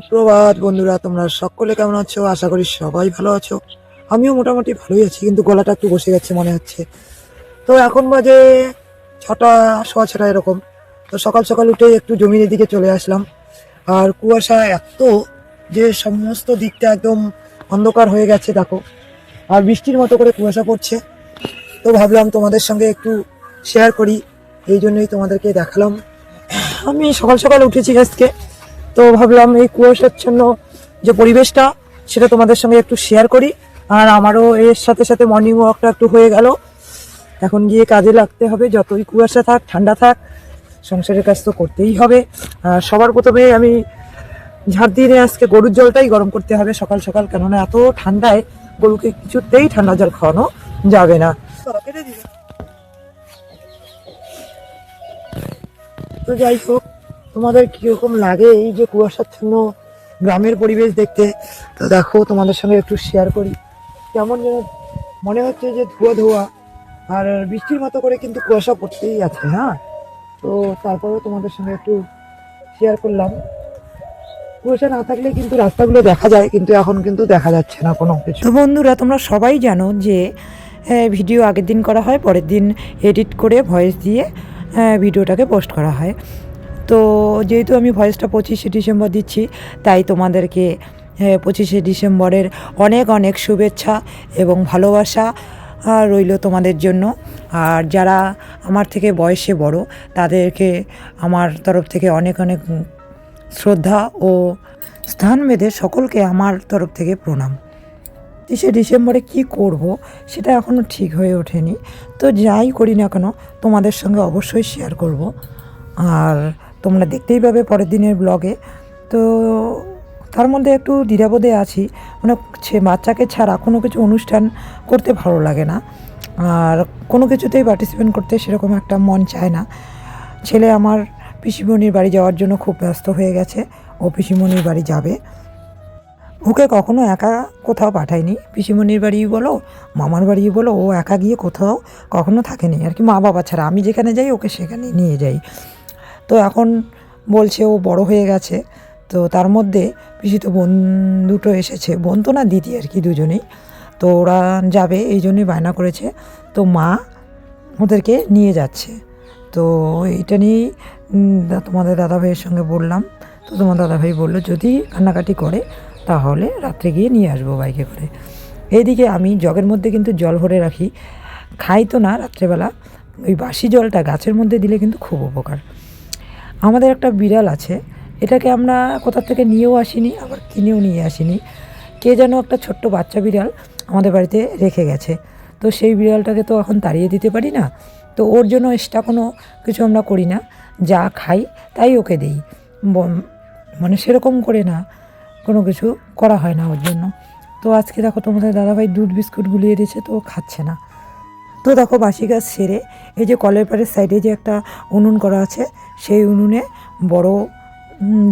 সুপ্রভাত বন্ধুরা, তোমরা সকলে কেমন আছো? আশা করি সবাই ভালো আছো। আমিও মোটামুটি ভালোই আছি, কিন্তু গলাটা একটু বসে গেছে মনে হচ্ছে। তো এখন বাজে 6টা, 6:15 এরকম। তো সকাল সকাল উঠে একটু জমির দিকে চলে আসলাম। আর কুয়াশা এত যে সমস্ত দিকটা একদম অন্ধকার হয়ে গেছে দেখো, আর বৃষ্টির মতো করে কুয়াশা পড়ছে। তো ভাবলাম তোমাদের সঙ্গে একটু শেয়ার করি, এই জন্যই তোমাদেরকে দেখালাম। আমি সকাল সকাল উঠেছি আজকে, তো ভাবলাম এই কুয়াশাচ্ছন্ন যে পরিবেশটা সেটা তোমাদের সঙ্গে একটু শেয়ার করি। আর আমারও এর সাথে সাথে মর্নিং ওয়াকটা একটু হয়ে গেল। এখন গিয়ে কাজে লাগতে হবে, যতই কুয়াশা থাক ঠান্ডা থাক সংসারের কাজ তো করতেই হবে। আর সবার প্রথমে আমি ঝাড় দিয়ে আজকে গরুর জলটাই গরম করতে হবে সকাল সকাল, কেননা এত ঠান্ডায় গরুকে কিছুতেই ঠান্ডা জল খাওয়ানো যাবে না। তো যাই হোক, তোমাদের কিরকম লাগে এই যে কুয়াশাচ্ছন্ন গ্রামের পরিবেশ দেখতে? তো দেখো তোমাদের সঙ্গে একটু শেয়ার করি। কেমন যেন মনে হচ্ছে যে ধোয়া ধোয়া, আর বৃষ্টির মতো করে কিন্তু কুয়াশা পড়তেই আছে। হ্যাঁ, তো তারপরেও তোমাদের সঙ্গে একটু শেয়ার করলাম। কুয়াশা না থাকলে কিন্তু রাস্তাগুলো দেখা যায়, কিন্তু এখন কিন্তু দেখা যাচ্ছে না কোনো কিছু। তো বন্ধুরা, তোমরা সবাই জানো যে ভিডিও আগের দিন করা হয়, পরের দিন এডিট করে ভয়েস দিয়ে ভিডিওটাকে পোস্ট করা হয়। তো যেহেতু আমি ভয়েসটা 25শে ডিসেম্বর দিচ্ছি, তাই তোমাদেরকে 25শে ডিসেম্বরের অনেক অনেক শুভেচ্ছা এবং ভালোবাসা রইল তোমাদের জন্য। আর যারা আমার থেকে বয়সে বড়, তাদেরকে আমার তরফ থেকে অনেক অনেক শ্রদ্ধা ও স্থানভেদে সকলকে আমার তরফ থেকে প্রণাম। 30শে ডিসেম্বরে কি করব সেটা এখনও ঠিক হয়ে ওঠেনি। তো যাই করি না কেন তোমাদের সঙ্গে অবশ্যই শেয়ার করব। আর তোমরা দেখতেই পাবে পরের দিনের ব্লগে। তো তার মধ্যে একটু দ্বিধাবোধে আছি, মানে বাচ্চাকে ছাড়া কোনো কিছু অনুষ্ঠান করতে ভালো লাগে না, আর কোনো কিছুতেই পার্টিসিপেট করতে সেরকম একটা মন চায় না। ছেলে আমার পিসিমণির বাড়ি যাওয়ার জন্য খুব ব্যস্ত হয়ে গেছে, ও পিসিমণির বাড়ি যাবে। ওকে কখনো একা কোথাও পাঠায়নি, পিসিমণির বাড়ি বলো মামার বাড়ি বলো, ও একা গিয়ে কোথাও কখনো থাকেনি আর কি, মা বাবা ছাড়া। আমি যেখানে যাই ওকে সেখানে নিয়ে যাই। তো এখন বলছে ও বড় হয়ে গেছে, তো তার মধ্যে পিসিতো বোন দুটো এসেছে, বোন তো না দিদি আর কি, দুজনেই। তো ওরা যাবে এই জন্যই বায়না করেছে, তো মা ওদেরকে নিয়ে যাচ্ছে। তো এইটা নিয়েই তোমাদের দাদাভাইয়ের সঙ্গে বললাম। তো তোমার দাদাভাই বললো যদি কান্নাকাটি করে তাহলে রাত্রে গিয়ে নিয়ে আসবো বাইকে করে। এইদিকে আমি জগের মধ্যে কিন্তু জল ভরে রাখি, খাই তো না রাত্রেবেলা, ওই বাসি জলটা গাছের মধ্যে দিলে কিন্তু খুব উপকার। আমাদের একটা বিড়াল আছে, এটাকে আমরা কোথা থেকে নিয়েও আসিনি, আবার কিনেও নিয়ে আসিনি। কে যেন একটা ছোট্ট বাচ্চা বিড়াল আমাদের বাড়িতে রেখে গেছে। তো সেই বিড়ালটাকে তো এখন তাড়িয়ে দিতে পারি না, তো ওর জন্য এক্সট্রা কোনো কিছু আমরা করি না, যা খাই তাই ওকে দিই। মানে সেরকম করে না, কোনো কিছু করা হয় না ওর জন্য। তো আজকে দেখো তোমাদের দাদাভাই দুধ বিস্কুট গুলিয়ে দিয়েছে, তো ও খাচ্ছে না। তো দেখো বাসি কাজ সেরে এই যে কলের পাড়ের সাইডে যে একটা উনুন করা আছে, সেই উনুনে বড়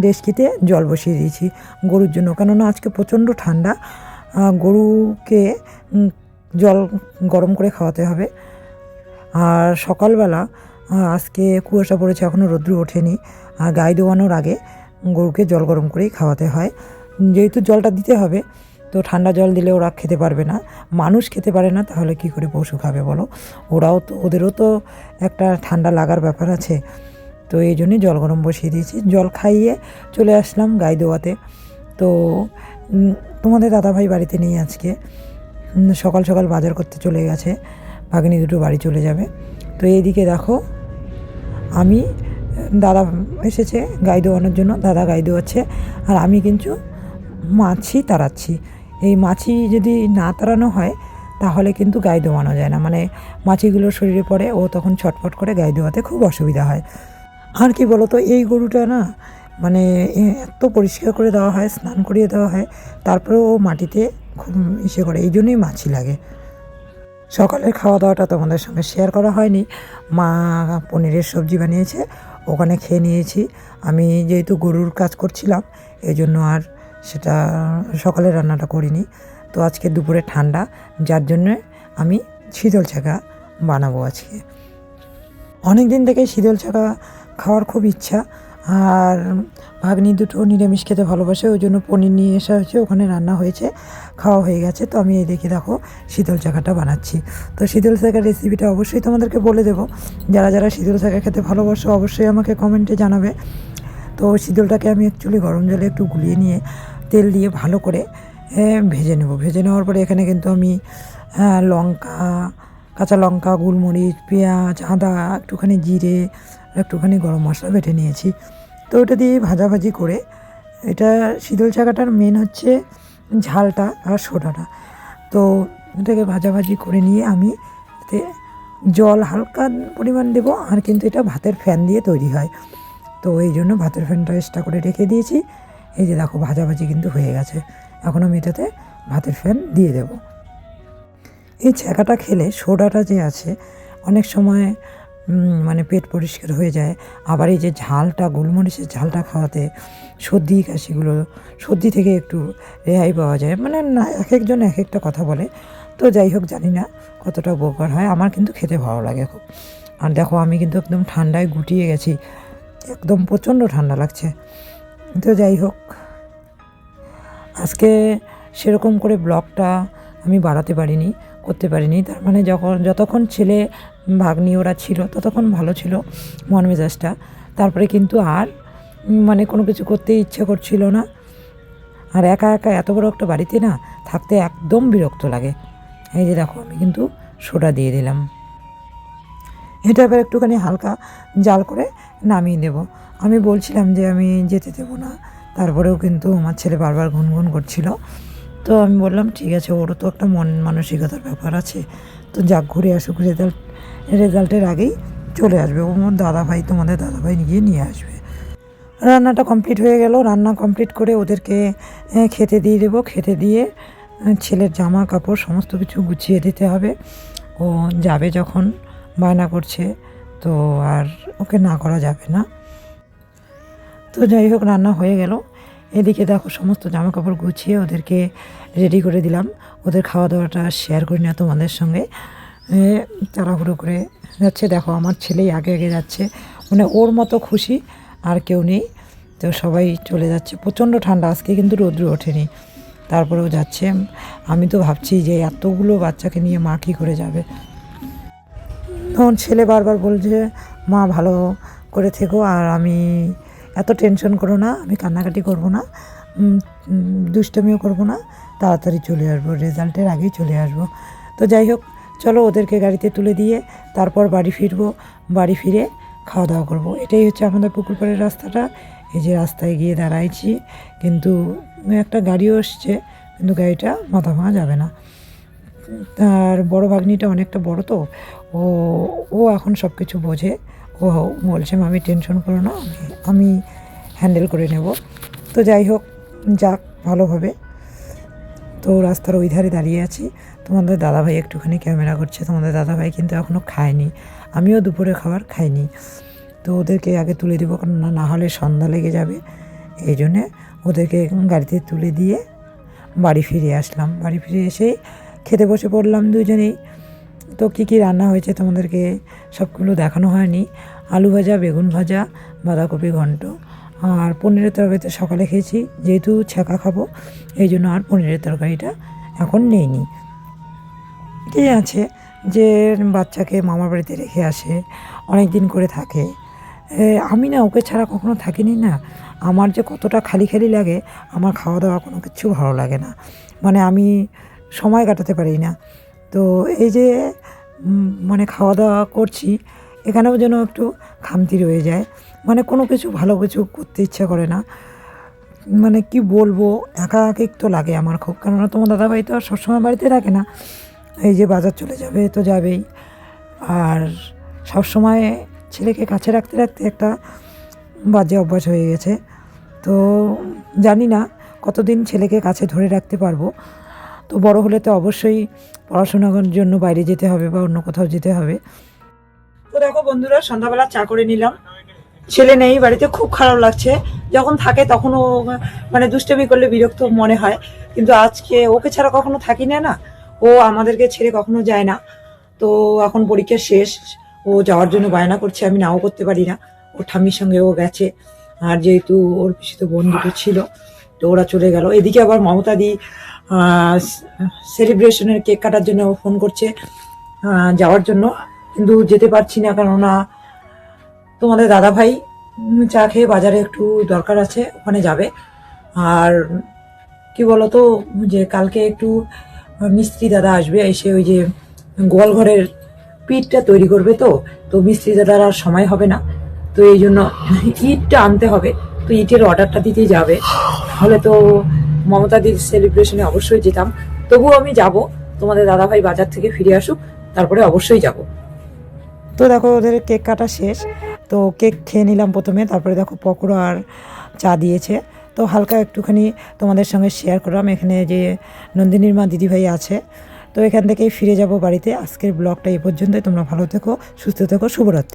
ডেচকিতে জল বসিয়ে দিয়েছি গরুর জন্য, কেননা আজকে প্রচণ্ড ঠান্ডা। গরুকে জল গরম করে খাওয়াতে হবে। আর সকালবেলা আজকে কুয়াশা পড়েছে, এখনও রোদ্দুর ওঠেনি, আর গায়ে দোয়ানোর আগে গরুকে জল গরম করেই খাওয়াতে হয়। যেহেতু জলটা দিতে হবে, তো ঠান্ডা জল দিলে ওরা খেতে পারবে না, মানুষ খেতে পারে না, তাহলে কি করে পশু খাবে বলো? ওরাও তো, ওদেরও তো একটা ঠান্ডা লাগার ব্যাপার আছে। তো এই জন্যই জল গরম বসিয়ে দিয়েছি, জল খাইয়ে চলে আসলাম গায়ে দোয়াতে। তো তোমাদের দাদাভাই বাড়িতে নেই আজকে, সকাল সকাল বাজার করতে চলে গেছে, ভাগ্নি দুটো বাড়ি চলে যাবে। তো এইদিকে দেখো আমি, দাদা এসেছে গায়ে দোয়ানোর জন্য, দাদা গায়ে দোয়াচ্ছে, আর আমি কিন্তু মাছি তাড়াচ্ছি। এই মাছি যদি না তাড়ানো হয় তাহলে কিন্তু গায়ে দোয়ানো যায় না, মানে মাছিগুলো শরীরে পড়ে, ও তখন ছটফট করে গায়ে দোয়াতে খুব অসুবিধা হয়। আর কি বলো তো, এই গরুটা না মানে এত পরিষ্কার করে দেওয়া হয়, স্নান করিয়ে দেওয়া হয়, তারপরেও ও মাটিতে খুব ইসে করে, এই জন্যই মাছি লাগে। সকালের খাওয়া দাওয়াটা তোমাদের সঙ্গে শেয়ার করা হয়নি, মা পনিরের সবজি বানিয়েছে, ওখানে খেয়ে নিয়েছি। আমি যেহেতু গরুর কাজ করছিলাম এই জন্য আর সেটা সকালে রান্নাটা করিনি। তো আজকে দুপুরে ঠান্ডা, যার জন্যে আমি শীতল ছাকা বানাবো আজকে। অনেক দিন থেকেই শীতল ছাকা খাওয়ার খুব ইচ্ছা, আর ভাগ্নি দুটো নিরামিষ খেতে ভালোবাসে, ওই জন্য পনির নিয়ে আসা হয়েছে, ওখানে রান্না হয়েছে, খাওয়া হয়ে গেছে। তো আমি এই দেখে দেখো শীতল শাঁখাটা বানাচ্ছি। তো শীতল শাঁখার রেসিপিটা অবশ্যই তোমাদেরকে বলে দেবো। যারা যারা শীতল শাঁখা খেতে ভালোবাসো অবশ্যই আমাকে কমেন্টে জানাবে। তো শীতলটাকে আমি অ্যাকচুয়ালি গরম জলে একটু গুলিয়ে নিয়ে তেল দিয়ে ভালো করে ভেজে নেব। ভেজে নেওয়ার পরে এখানে কিন্তু আমি লঙ্কা, কাঁচা লঙ্কা, গোলমরিচ, পেঁয়াজ, আদা, একটুখানি জিরে, একটুখানি গরম মশলা বেটে নিয়েছি। তো ওটা দিয়ে ভাজাভাজি করে, এটা শীতল শাঁখাটার মেন হচ্ছে ঝালটা আর সোডাটা। তো এটাকে ভাজাভাজি করে নিয়ে আমি এতে জল হালকা পরিমাণ দেবো। আর কিন্তু এটা ভাতের ফ্যান দিয়ে তৈরি হয়, তো এই জন্য ভাতের ফ্যানটা এক্সট্রা করে রেখে দিয়েছি। এই যে দেখো ভাজাভাজি কিন্তু হয়ে গেছে, এখন আমি এটাতে ভাতের ফ্যান দিয়ে দেবো। এই ছ্যাঁকাটা খেলে সোডাটা যে আছে অনেক সময় মানে পেট পরিষ্কার হয়ে যায়। আবার এই যে ঝালটা, গোলমরিচের ঝালটা খাওয়াতে সর্দি কাশিগুলো, সর্দি থেকে একটু রেহাই পাওয়া যায়। মানে না, এক একজন এক একটা কথা বলে। তো যাই হোক, জানি না কতটা উপকার হয়, আমার কিন্তু খেতে ভালো লাগে খুব। আর দেখো আমি কিন্তু একদম ঠান্ডায় গুটিয়ে গেছি, একদম প্রচণ্ড ঠান্ডা লাগছে। তো যাই হোক, আজকে সেরকম করে ব্লগটা আমি বাড়াতে পারিনি, করতে পারিনি। তার মানে যতক্ষণ ছেলে ভাগ্নি ওরা ছিল ততক্ষণ ভালো ছিল মন মেজাজটা। তারপরে কিন্তু আর মানে কোনো কিছু করতে ইচ্ছে করছিল না। আর একা একা এত বড় একটা বাড়িতে না থাকতে একদম বিরক্ত লাগে। এই যে দেখো আমি কিন্তু সোডা দিয়ে দিলাম। এটা এবার একটুখানি হালকা জাল করে নামিয়ে দেব। আমি বলছিলাম যে আমি যেতে দেবো না, তারপরেও কিন্তু আমার ছেলে বারবার গুনগুন করছিল। তো আমি বললাম ঠিক আছে, ওরও তো একটা মন মানসিকতার ব্যাপার আছে, তো যাক ঘুরে আসুক, রেজাল্টের আগেই চলে আসবে। ও আমার দাদাভাই, তোমাদের দাদাভাই নিয়ে আসবে। রান্নাটা কমপ্লিট হয়ে গেল। রান্না কমপ্লিট করে ওদেরকে খেতে দিয়ে দেবো। খেতে দিয়ে ছেলের জামা কাপড় সমস্ত কিছু গুছিয়ে দিতে হবে। ও যাবে যখন, বায়না করছে, তো আর ওকে না করা যাবে না। তো যাই হোক, রান্না হয়ে গেল। এদিকে দেখো সমস্ত জামা কাপড় গুছিয়ে ওদেরকে রেডি করে দিলাম। ওদের খাওয়া দাওয়াটা শেয়ার করি না তোমাদের সঙ্গে, তাড়াহুড়ো করে যাচ্ছে। দেখো আমার ছেলেই আগে আগে যাচ্ছে, মানে ওর মতো খুশি আর কেউ নেই। তো সবাই চলে যাচ্ছে, প্রচণ্ড ঠান্ডা, আজকে কিন্তু রৌদ্র ওঠেনি, তারপরেও যাচ্ছে। আমি তো ভাবছি যে এতগুলো বাচ্চাকে নিয়ে মা কী করে যাবে। তখন ছেলে বারবার বলছে মা ভালো করে থেকো, আর আমি এত টেনশন করো না, আমি কান্নাকাটি করবো না, দুষ্টামিও করবো না, তাড়াতাড়ি চলে আসবো, রেজাল্টের আগেই চলে আসবো। তো যাই হোক, চলো ওদেরকে গাড়িতে তুলে দিয়ে তারপর বাড়ি ফিরবো। বাড়ি ফিরে খাওয়া দাওয়া করবো। এটাই হচ্ছে আমাদের পুকুর পাড়ের রাস্তাটা। এই যে রাস্তায় গিয়ে দাঁড়াইছি, কিন্তু একটা গাড়িও এসছে, কিন্তু গাড়িটা মাথা ভাঙা যাবে না। আর বড় ভাগ্নিটা অনেকটা বড়, তো ও ও এখন সব কিছু বোঝে। ও বলছে আমি টেনশন করো না, আমি হ্যান্ডেল করে নেব। তো যাই হোক, যাক ভালোভাবে। তো রাস্তার ওই ধারে দাঁড়িয়ে আছি, তোমাদের দাদাভাই একটুখানি ক্যামেরা করছে। তোমাদের দাদাভাই কিন্তু এখনও খায়নি, আমিও দুপুরে খাবার খাইনি। তো ওদেরকে আগে তুলে দেবো, কারণ না হলে সন্ধ্যা লেগে যাবে। এই জন্যে ওদেরকে গাড়িতে তুলে দিয়ে বাড়ি ফিরে আসলাম। বাড়ি ফিরে এসেই খেতে বসে পড়লাম দুজনেই। তো কী কী রান্না হয়েছে তোমাদেরকে সবগুলো দেখানো হয়নি। আলু ভাজা, বেগুন ভাজা, বাঁধাকপি ঘন্ট, আর পনিরের তরকারিতে সকালে খেয়েছি, যেহেতু ছ্যাঁকা খাবো এই জন্য আর পনিরের তরকারিটা এখন নেইনি। কে আছে যে বাচ্চাকে মামার বাড়িতে রেখে আসে, অনেক দিন করে থাকে। আমি না ওকে ছাড়া কখনো থাকিনি না। আমার যে কতটা খালি খালি লাগে, আমার খাওয়া দাওয়া কোনো কিছু ভালো লাগে না, মানে আমি সময় কাটাতে পারি না। তো এই যে মানে খাওয়া দাওয়া করছি, এখানেও যেন একটু খামতি রয়ে যায়, মানে কোনো কিছু ভালো কিছু করতে ইচ্ছা করে না। মানে কি বলবো, একাকিত্ব লাগে আমার খুব, কেননা তোমার দাদাভাই তো আর সবসময় বাড়িতে থাকে না। এই যে বাজার চলে যাবে তো যাবেই, আর সবসময় ছেলেকে কাছে রাখতে রাখতে একটা বাজে অভ্যাস হয়ে গেছে। তো জানি না কতদিন ছেলেকে কাছে ধরে রাখতে পারবো। তো বড় হলে তো অবশ্যই পড়াশোনার জন্য বাইরে যেতে হবে বা অন্য কোথাও যেতে হবে। তো দেখো বন্ধুরা, সন্ধ্যাবেলা চা করে নিলাম। ছেলে নেই বাড়িতে, খুব খারাপ লাগছে। যখন থাকে তখনও মানে দুষ্টামি করলে বিরক্ত মনে হয়, কিন্তু আজকে ওকে ছাড়া কখনো থাকি না না, ও আমাদেরকে ছেড়ে কখনো যায় না। তো এখন পরীক্ষা শেষ, ও যাওয়ার জন্য বায়না করছে, আমি নাও করতে পারি না। ওর ঠাম্মির সঙ্গে ও গেছে, আর যেহেতু ওর পিছিয়ে বোন দুটো ছিল, তো ওরা চলে গেল। এদিকে আবার মমতা দি সেলিব্রেশনের কেক কাটার জন্য ফোন করছে যাওয়ার জন্য, কিন্তু যেতে পারছি না, কেননা তোমাদের দাদা ভাই চা খেয়ে বাজারে একটু দরকার আছে, ওখানে যাবে। আর কি বলতো, যে কালকে একটু মিস্ত্রি দাদা আসবে, এসে ওই যে গোয়াল ঘরের পিঠটা তৈরি করবে, তো তো মিস্ত্রি দাদার আর সময় হবে না, তো এই জন্য ইটটা আনতে হবে, তো ইটের অর্ডারটা দিতে যাবে। তাহলে তো মমতাদির সেলিব্রেশনে অবশ্যই যেতাম, তবুও আমি যাব, তোমাদের দাদাভাই বাজার থেকে ফিরে আসুক, তারপরে অবশ্যই যাব। তো দেখো ওদের কেক কাটা শেষ, তো কেক খেয়ে নিলাম প্রথমে, তারপরে দেখো পকোড়া আর চা দিয়েছে, তো হালকা একটুখানি তোমাদের সঙ্গে শেয়ার করলাম। এখানে যে নন্দিনীর মা দিদিভাই আছে, তো এখান থেকেই ফিরে যাব বাড়িতে। আজকের ব্লগটা এই পর্যন্তই। তোমরা ভালো থেকো, সুস্থ থেকো, শুভরাত্রি।